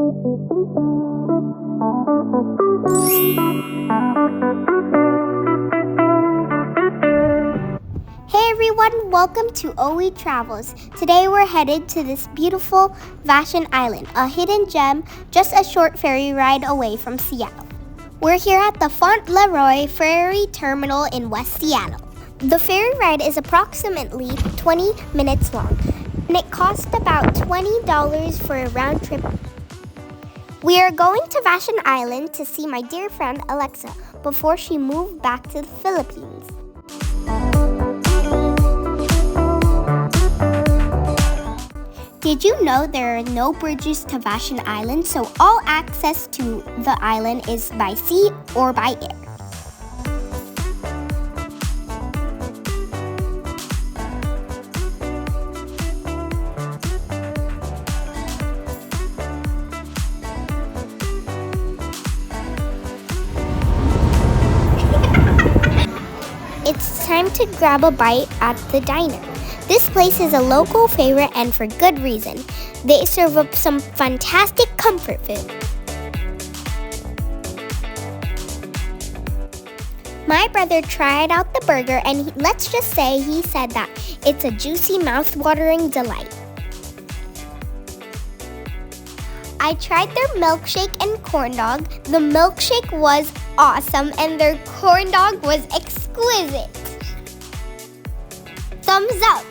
Hey everyone, welcome to OE Travels. Today we're headed to this beautiful Vashon Island, a hidden gem just a short ferry ride away from Seattle. We're here at the Fauntleroy Ferry Terminal in West Seattle. The ferry ride is approximately 20 minutes long, and it costs about $20 for a round trip. We are going to Vashon Island to see my dear friend Alexa before she moved back to the Philippines. Did you know there are no bridges to Vashon Island, so all access to the island is by sea or by air? It's time to grab a bite at the diner. This place is a local favorite and for good reason. They serve up some fantastic comfort food. My brother tried out the burger and let's just say he said that it's a juicy, mouth-watering delight. I tried their milkshake and corn dog. The milkshake was awesome and their corn dog was exquisite. Thumbs up!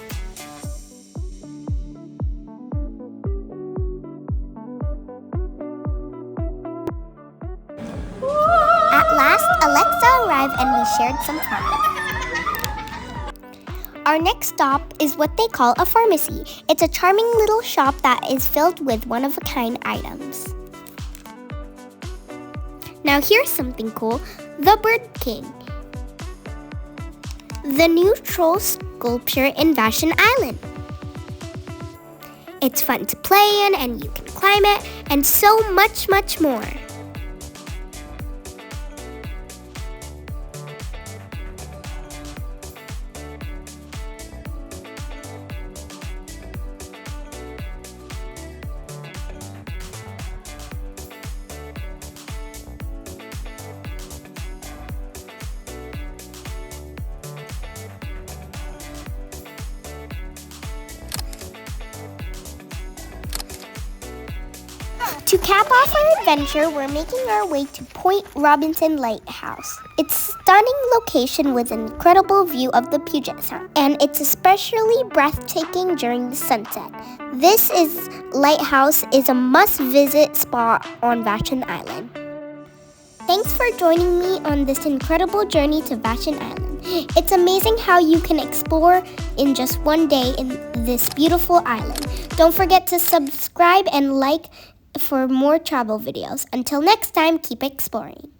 At last, Alexa arrived and we shared some fun. Our next stop is what they call a pharmacy. It's a charming little shop that is filled with one-of-a-kind items. Now here's something cool, the Bird King. The new troll sculpture in Vashon Island. It's fun to play in and you can climb it and so much more. To cap off our adventure, we're making our way to Point Robinson Lighthouse. It's a stunning location with an incredible view of the Puget Sound, and it's especially breathtaking during the sunset. This lighthouse is a must-visit spot on Vashon Island. Thanks for joining me on this incredible journey to Vashon Island. It's amazing how you can explore in just one day in this beautiful island. Don't forget to subscribe and like for more travel videos. Until next time, keep exploring.